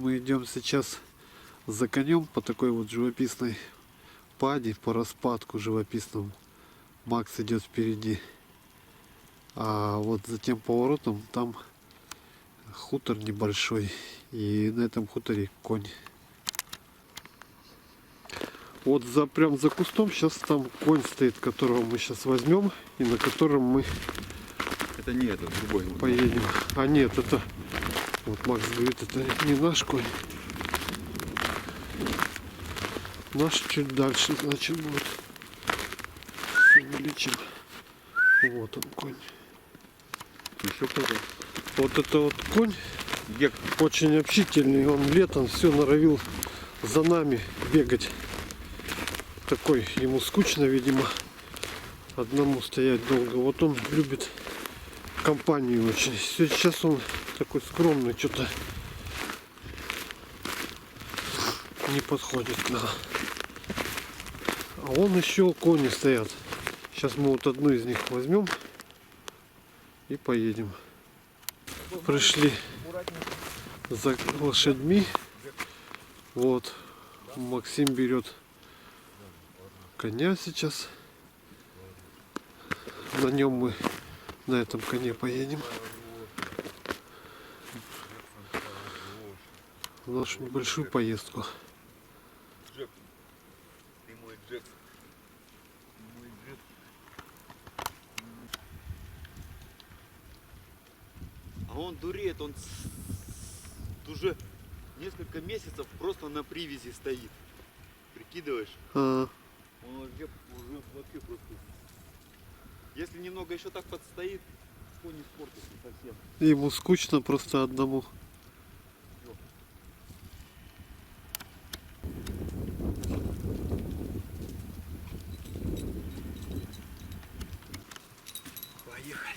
Мы идем сейчас за конем по такой вот живописной паде, по распадку живописному. Макс идет впереди. А вот за тем поворотом там хутор небольшой. И на этом хуторе конь. Вот прям за кустом сейчас там конь стоит, которого мы сейчас возьмем. И на котором мы... Это не этот, другой. Поедем. А нет, это... Вот Макс говорит, это не наш конь. Наш чуть дальше, значит, будет. Увеличим. Вот он, конь. Еще кто-то. Вот это вот конь. Гек. Очень общительный. Он летом все норовил за нами бегать. Такой, ему скучно, видимо, одному стоять долго. Вот он любит компанию очень. Сейчас он такой скромный, что-то не подходит к нам. А вон еще кони стоят. Сейчас мы вот одну из них возьмем и поедем. Пришли за лошадьми. Вот Максим берет коня сейчас. На нем мы на этом коне поедем в нашу небольшую поездку. А он дуреет, он уже несколько месяцев просто на привязи стоит. Прикидываешь? Он вообще просто... Если немного еще так подстоит, конь испортится совсем. Ему скучно просто одному. Поехали.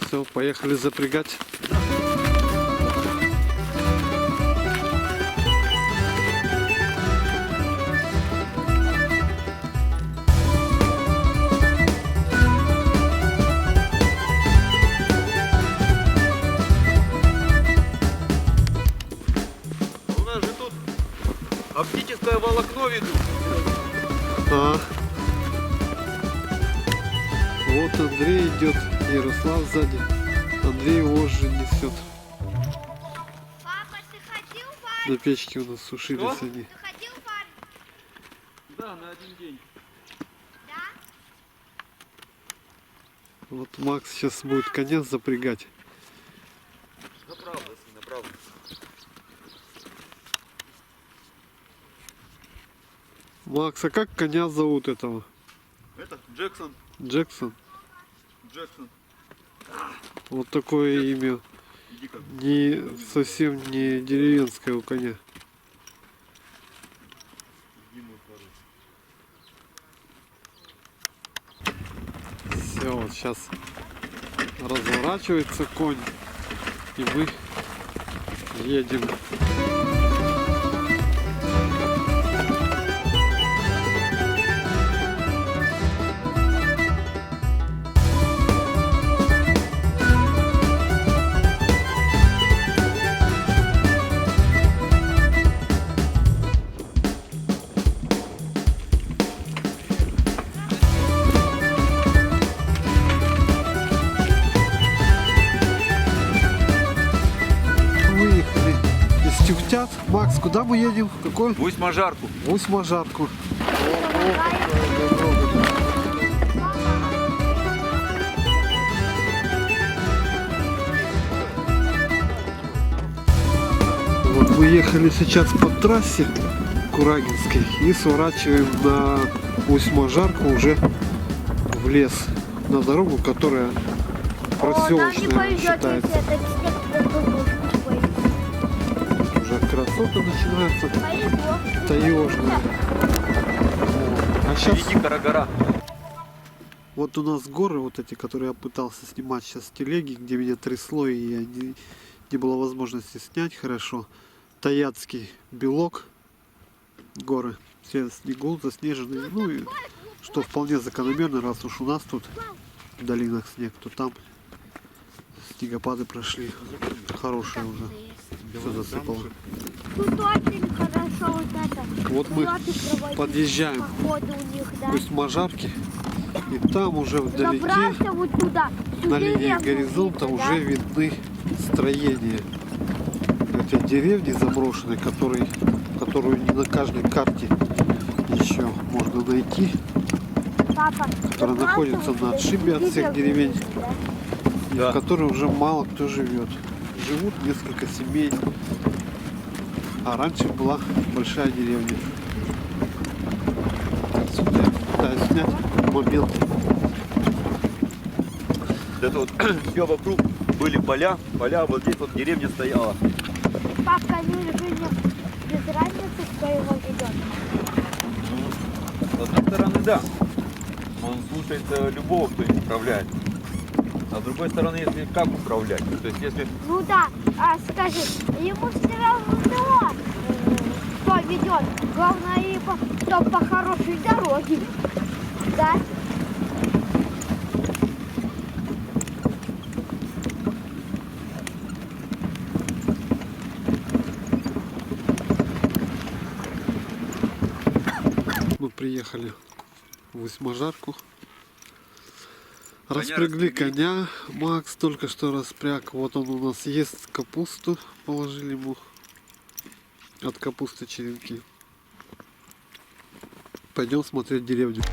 Все, поехали запрягать. У нас же тут оптическое волокно ведут. Вот Андрей идет, Ярослав сзади. Андрей вожжи несет. Папа, ты ходил в армию? На печке у нас сушились Что? они. Ты ходил в армию? Да, на один день. Да? Вот Макс сейчас будет коня запрягать. Направо, сын, направо. Макс, а как коня зовут этого? Это Джексон. Джексон. Джексон. Вот такое имя. Иди-ка. Не совсем не деревенское у коня. Иди, мой хороший. Все, вот сейчас разворачивается конь. И мы едем. Выехали из Тюхтят. Макс, куда мы едем? В какой? В Усть-Мажарку. В Усть-Мажарку. Вот мы ехали сейчас по трассе Курагинской и сворачиваем на Усть-Мажарку уже в лес. На дорогу, которая проселочная считается. Уже красота начинается. Таежная. А сейчас Впереди Карагара. вот у нас горы вот эти, которые я пытался снимать сейчас в телеге, где меня трясло и я не было возможности снять хорошо. Таяцкий белок. Горы все в снегу, заснеженные. Ну и что вполне закономерно, раз уж у нас тут в долинах снег, то там снегопады прошли. Хорошие уже. Все засыпало. Тут очень хорошо вот это. Вот мы Полеты проводить, подъезжаем походы у них, да. к Усть-Мажарке. И там уже вдалеке, Забрался вот туда. всю на линии деревню горизонта, видно, уже видны строения. Это деревни заброшенные, которую не на каждой карте еще можно найти. да? Папа, Которая забрался находится вот на туда, отшибе от всю всех деревню деревень. видно, да? В Да. которой уже мало кто живет. Живут несколько семей. А раньше была большая деревня. Отсюда я пытаюсь снять момент. Это вот все вокруг были поля, вот здесь вот деревня стояла. Папка, они уже без разницы, кто его ведет. С одной стороны, да, он слушается любого, кто им управляет. А с другой стороны, если как управлять, то есть если Ну да, скажи, ему все равно, кто ведет. Главное, что по хорошей дороге. Да? Мы приехали в Усть-Мажарку. Коня Распрягли распрягли. коня. Макс только что распряг. Вот он у нас ест капусту. Положили ему от капусты черенки. Пойдем смотреть деревню.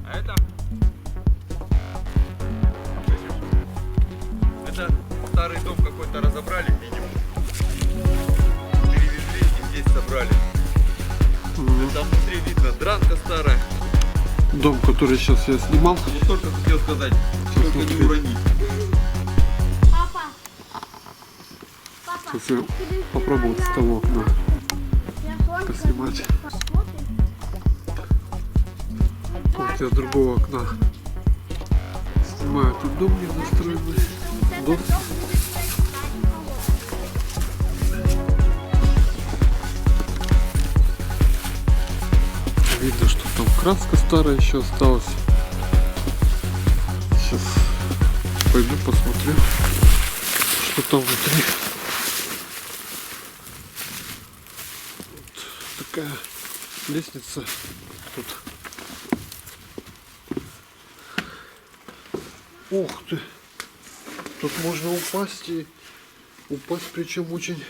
А это старый дом какой-то разобрали, видимо. Перевезли и здесь собрали. Там внутри видно дранка старая. Дом, который сейчас я снимал. Вот только хотел сказать, только не смотри. уронить. Папа. Папа. Сейчас я попробую вот с того окна поснимать. Вот я с другого окна снимаю. Тут дом недостроенный. Доски. Видно, что там краска старая еще осталась. Сейчас пойду посмотрю, что там внутри. Вот такая лестница тут. Ух ты! Тут можно упасть и упасть, причем очень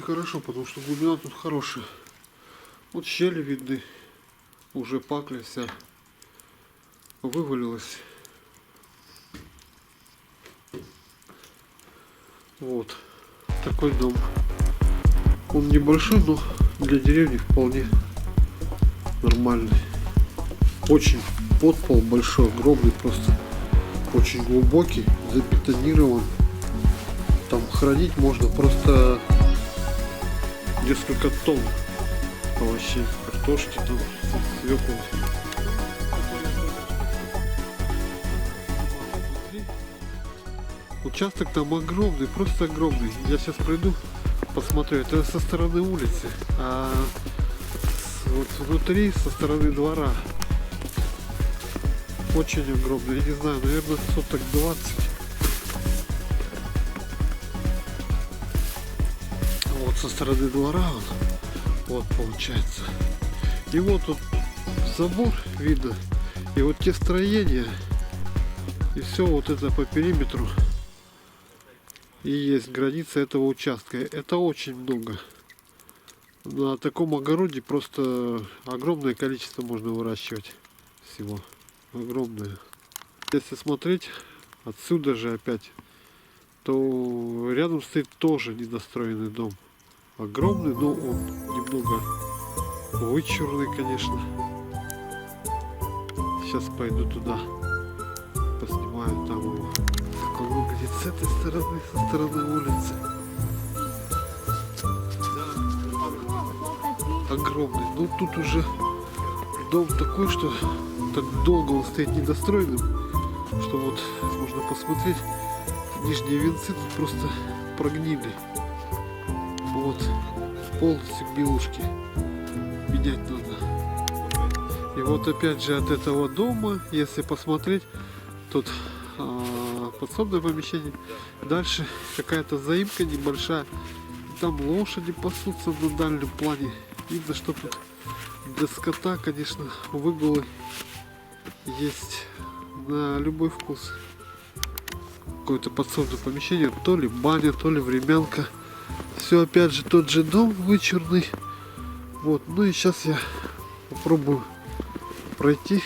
хорошо, потому что глубина тут хорошая. Вот щели видны, уже пакля вся вывалилась. Вот такой дом. Он небольшой, но для деревни вполне нормальный. Очень подпол большой, огромный, просто очень глубокий, забетонирован. Там хранить можно просто несколько тонн овощей, картошки, там свеклы. Участок там огромный, просто огромный. Я сейчас пройду, посмотрю. Это со стороны улицы, а вот внутри, со стороны двора. Очень огромный, я не знаю, наверное, соток 20. Вот со стороны двора он, вот получается. И вот тут забор видно, и вот те строения, и все вот это по периметру и есть граница этого участка. Это очень много. На таком огороде просто огромное количество можно выращивать всего. Огромное. Если смотреть отсюда же опять, то рядом стоит тоже недостроенный дом. Огромный, но он немного вычурный, конечно. Сейчас пойду туда, поснимаю там его. Как он выглядит с этой стороны, со стороны улицы. Огромный. Ну тут уже дом такой, что так долго он стоит недостроенным, что вот можно посмотреть, нижние венцы тут просто прогнили. Вот полностью гнилушки. Менять надо. И вот опять же от этого дома, если посмотреть, тут подсобное помещение. Дальше какая-то заимка небольшая. Там лошади пасутся на дальнем плане. Видно, что тут для скота, конечно, выгулы есть на любой вкус. Какое-то подсобное помещение, то ли баня, то ли времянка. Все опять же тот же дом вычурный. Вот, ну и сейчас я попробую пройти,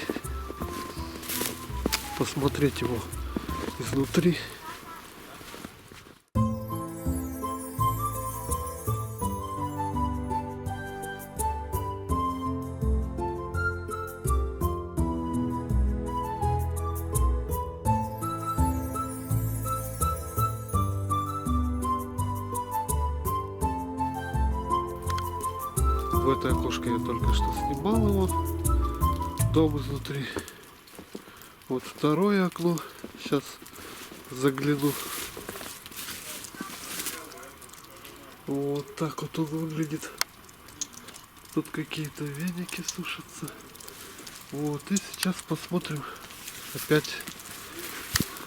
посмотреть его изнутри. В это окошко я только что снимал его, дом изнутри. Вот второе окно, сейчас загляну. Вот так вот он выглядит. Тут какие-то веники сушатся. Вот, и сейчас посмотрим опять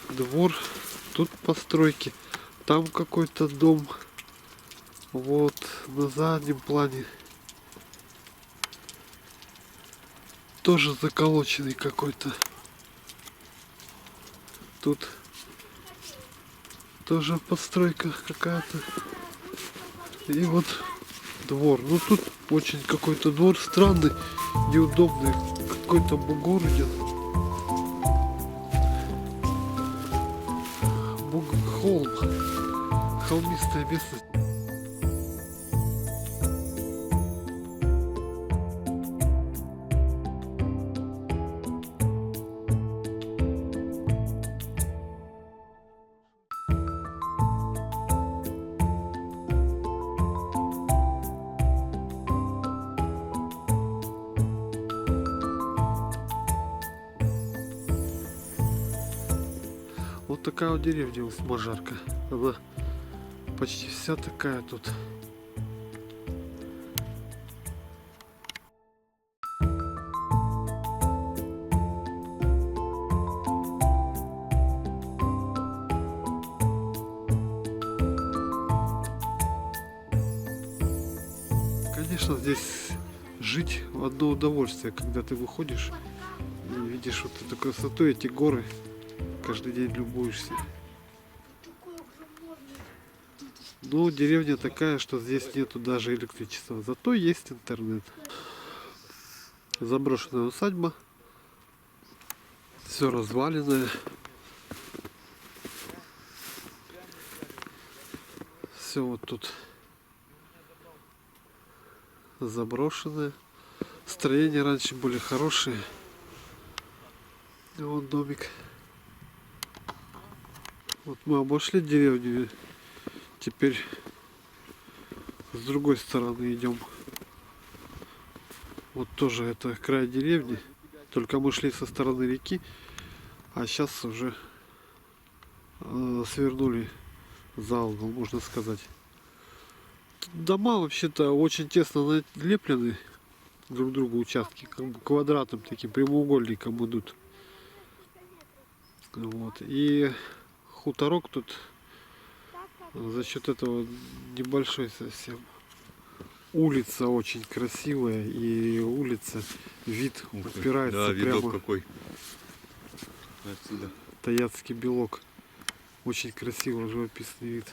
двор. Тут постройки, там какой-то дом. Вот на заднем плане тоже заколоченный какой-то. Тут тоже постройка какая-то. И вот двор. Ну тут очень какой-то двор странный, неудобный. Какой-то бугор идет. Холм. Холмистая местность. Вот такая вот деревня Усмажарка. Она почти вся такая тут. Конечно, здесь жить в одно удовольствие, когда ты выходишь и видишь вот эту красоту, эти горы. Каждый день любуешься. Но деревня такая, что здесь нету даже электричества. Зато есть интернет. Заброшенная усадьба. Все разваленное. Все вот тут заброшенное. Строения раньше были хорошие. Вот домик. Вот мы обошли деревню, теперь с другой стороны идем. Вот тоже это край деревни, только мы шли со стороны реки, а сейчас уже свернули за угол, можно сказать. Тут дома вообще-то очень тесно налеплены друг к другу участки, как бы квадратом таким прямоугольником идут. Вот. И хуторок тут за счет этого небольшой совсем. Улица очень красивая, и улица, вид упирается, да, прямо какой отсюда. Таяцкий белок. Очень красивый живописный вид.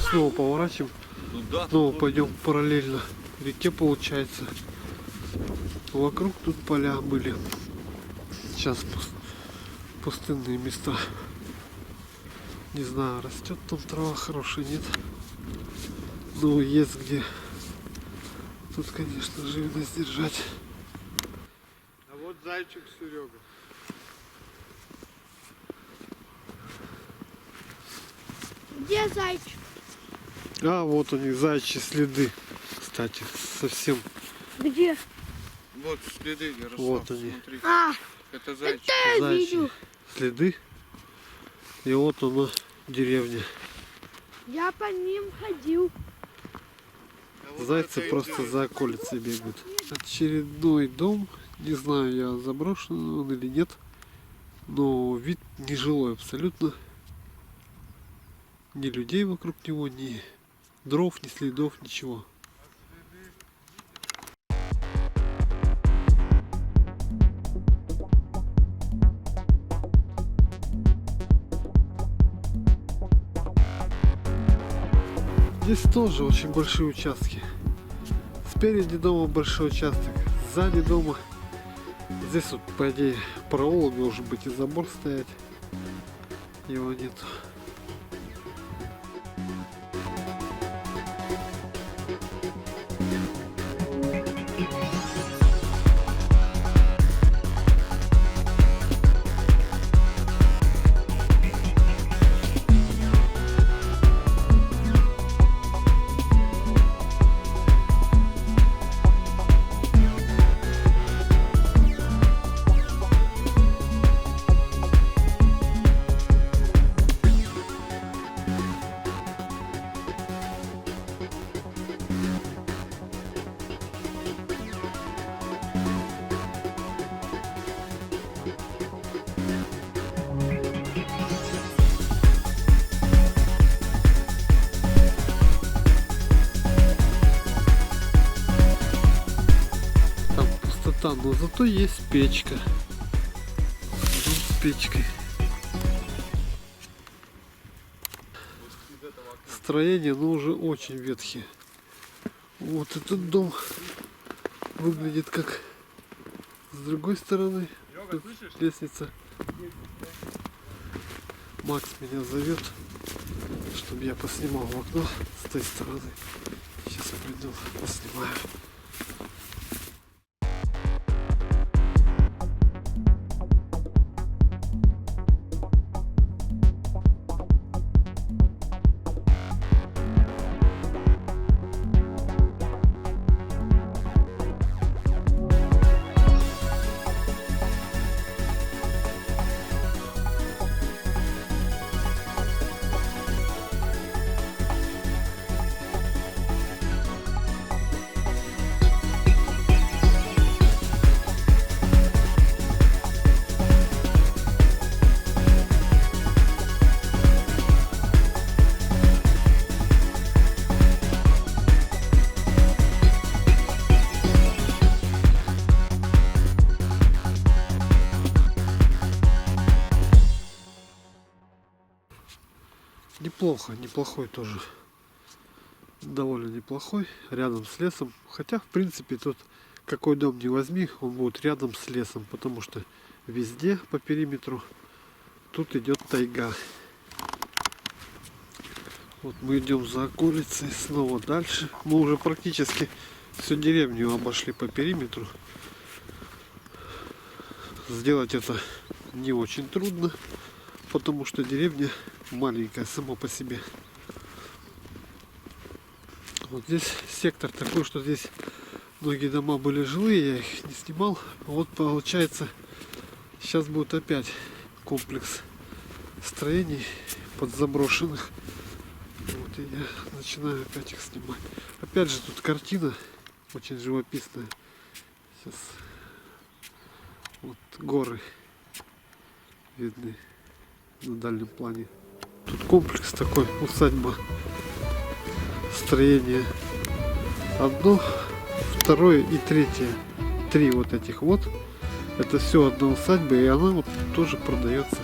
Снова поворачиваем, Ну, да, снова пойдем параллельно реке, получается. Вокруг тут поля были. Сейчас пустынные места. Не знаю, растет там трава хорошая, нет. Ну, есть где тут, конечно, живность держать. А вот зайчик Серега. Где зайчик? А, вот они, заячьи следы. Кстати, совсем. Где? Вот следы, Ярослав, Вот они. смотри. А, Это зайчик. это я Заячьи видел. следы. И вот она, деревня. Я по ним ходил. А вот Зайцы это просто идет. за околицей бегают. Очередной дом. Не знаю, я заброшен он или нет. Но вид нежилой абсолютно. Ни людей вокруг него, ни дров, ни следов, ничего. Здесь тоже очень большие участки. Спереди дома большой участок, сзади дома. Здесь вот, по идее, проулок должен быть и забор стоять. Его нет. Там пустота, но зато есть печка. Дом с печкой. Строения, но уже очень ветхие. Вот этот дом выглядит как с другой стороны. Тут лестница. Макс меня зовет, чтобы я поснимал в окно с той стороны. Сейчас приду, поснимаю. Неплохо, неплохой тоже. Довольно неплохой. Рядом с лесом. Хотя, в принципе, тут какой дом не возьми, он будет рядом с лесом. Потому что везде по периметру тут идет тайга. Вот мы идем за околицей, снова дальше. Мы уже практически всю деревню обошли по периметру. Сделать это не очень трудно, потому что деревня маленькая сама по себе. Вот здесь сектор такой, что здесь многие дома были жилые, я их не снимал. Вот получается, сейчас будет опять комплекс строений подзаброшенных. Вот и я начинаю опять их снимать. Опять же тут картина очень живописная. Сейчас вот горы видны на дальнем плане. Тут комплекс такой, усадьба, строение одно, второе и третье. Три вот этих вот. Это все одна усадьба, и она вот тоже продается.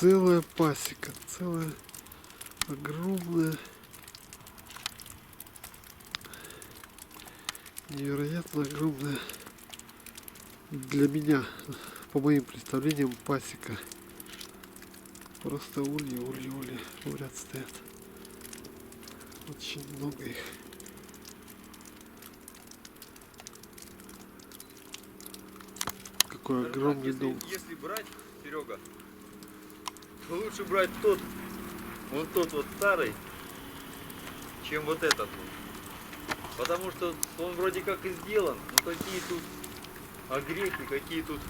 целая пасека, целая огромная, невероятно огромная для меня, по моим представлениям, пасека. Просто ульи в ряд стоят. Очень много их. Какой огромный дом. Если брать, Серега, то лучше брать тот, вот тот вот старый, чем вот этот вот. Потому что он вроде как и сделан, но какие тут огрехи, какие тут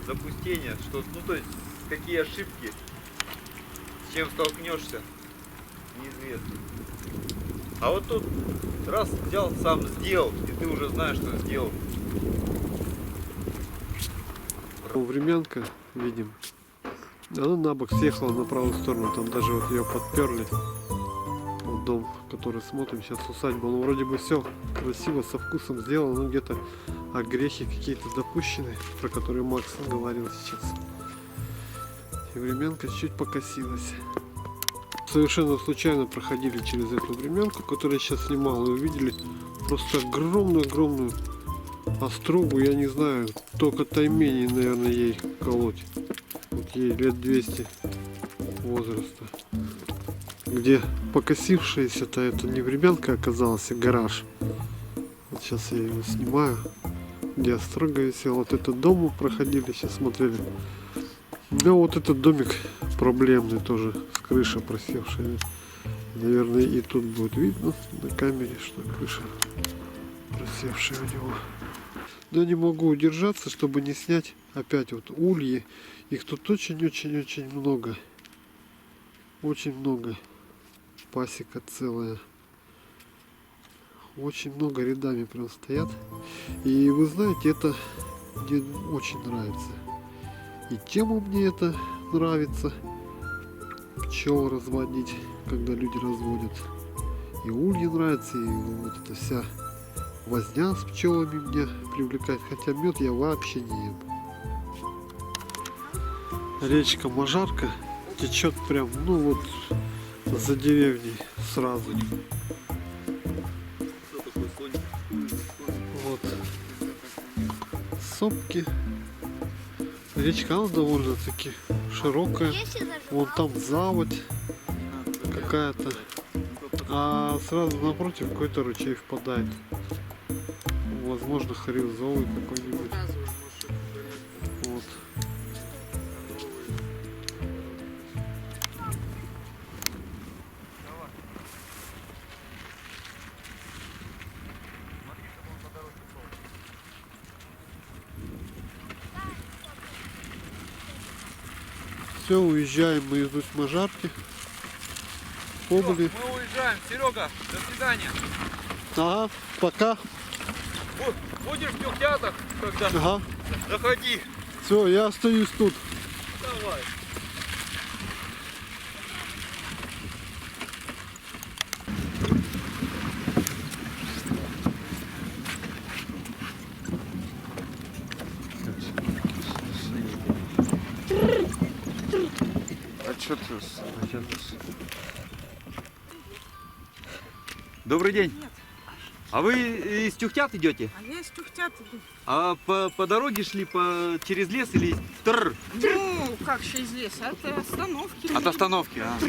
запустения, что, ну то есть какие ошибки, с чем столкнешься, неизвестно. А вот тут раз взял, сам сделал, и ты уже знаешь, что сделал. Времянка, видим, она на бок съехала на правую сторону, там даже вот ее подперли. Вот дом, который смотрим, сейчас усадьба, он вроде бы все красиво, со вкусом сделан, но где-то огрехи какие-то допущены, про которые Макс говорил сейчас. И времянка чуть покосилась. Совершенно случайно проходили через эту времянку, которую я сейчас снимал, и увидели просто огромную острогу, я не знаю, только тайменей, наверное, ей колоть. Вот ей лет 200 возраста. Где покосившаяся-то это не времянка оказалась, а гараж. Вот сейчас я его снимаю, где острога висела. Вот этот дом мы проходили, сейчас смотрели. Ну вот этот домик проблемный тоже, с крышей просевшей. Наверное, и тут будет видно на камере, что крыша просевшая у него. Но не могу удержаться, чтобы не снять опять вот ульи. Их тут очень много. Очень много. Пасека целая. Очень много рядами прям стоят. И вы знаете, это мне очень нравится. И тему мне это нравится. Пчел разводить, когда люди разводят. И ульи нравится, и вот эта вся возня с пчелами меня привлекает, хотя мед я вообще не ем. Речка Можарка течет прям, ну вот, за деревней сразу. Вот. Сопки. Речка, она довольно-таки широкая. Вон там заводь какая-то. А сразу напротив какой-то ручей впадает. Возможно, харизовый какой-нибудь. Вот. Все, уезжаем мы из Усть-Можарки. Побыли. Мы уезжаем. Серега, до свидания. Ага, пока. Вот, будешь в Тюхтятах, когда Ага. заходи. Все, я остаюсь тут. Давай. А что ты? Добрый день. А вы из Тюхтят идете? А я из Тюхтят иду. А по дороге шли через лес или Тррр? Ну, как через лес? От остановки. От остановки, а. Да,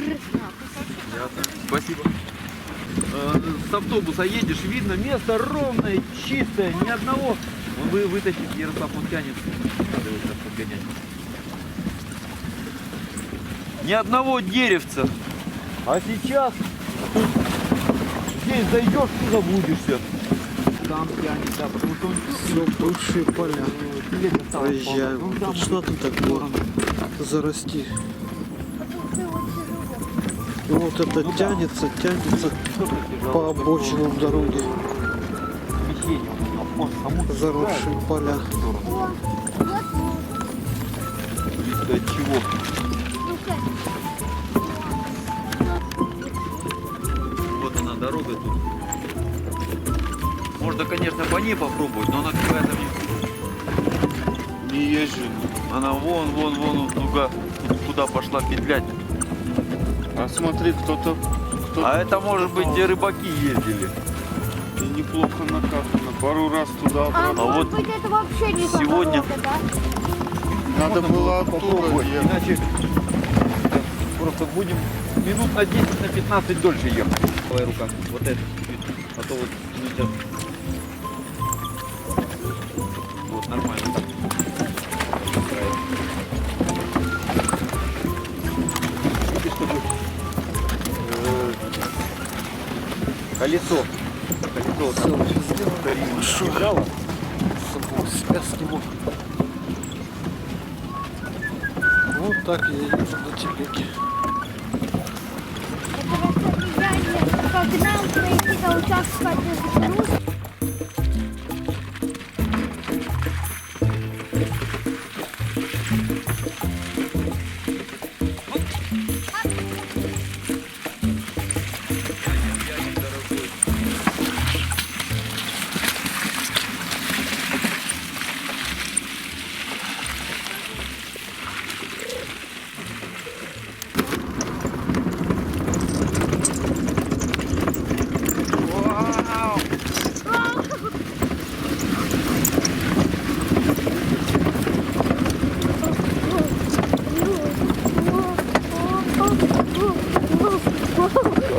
Ясно. Спасибо. С автобуса едешь, видно, место ровное, чистое, ни одного. Он вытащит, Ярослав, он тянет. Надо его сейчас подгонять. Ни одного деревца. А сейчас здесь зайдешь, ты заблудишься. Там тянет, да, потому что он Все, бывшие поля. Проезжаем. Тут что тут такое? Зарасти. И вот это тянется по обочинам дороги. Заросшие поля. До чего? Вот она дорога тут. Можно, конечно, по ней попробовать, но она какая-то мне... Не езжу. Она вон, туда. куда пошла петлять. А смотри, кто-то А это может быть где рыбаки ездили. и неплохо накатано. Пару раз А туда-обратно. может вот быть это вообще не сегодня- дорога, да? Надо было оттуда попробовать, ехать. иначе просто будем минут на 10, на 15 дольше ехать. Давай рука, вот это, а то вот ну, сейчас. Вот, нормально так. Видишь, чтобы колесо вот так вот держало. Себя сниму. Вот так я еду на телеге. Это расстояние, как нам пройти до участка груз.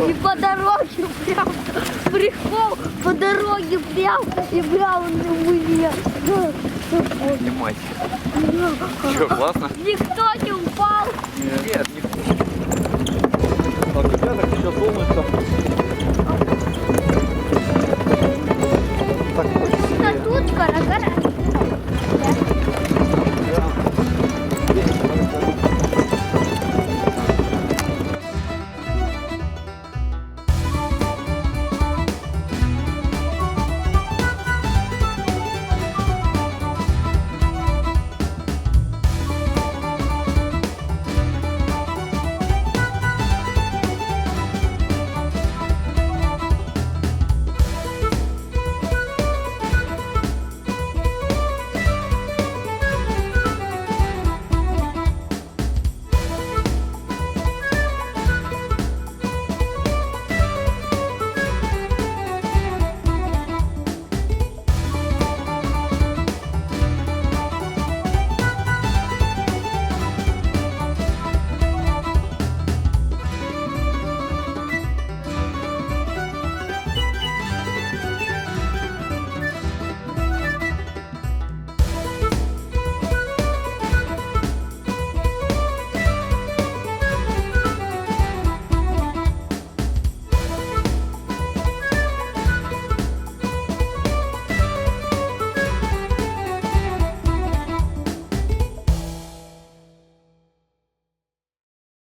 И по дороге прям, прикол, по дороге прям, и прям на мне. Снимать. Что, классно? Никто не упал. Нет,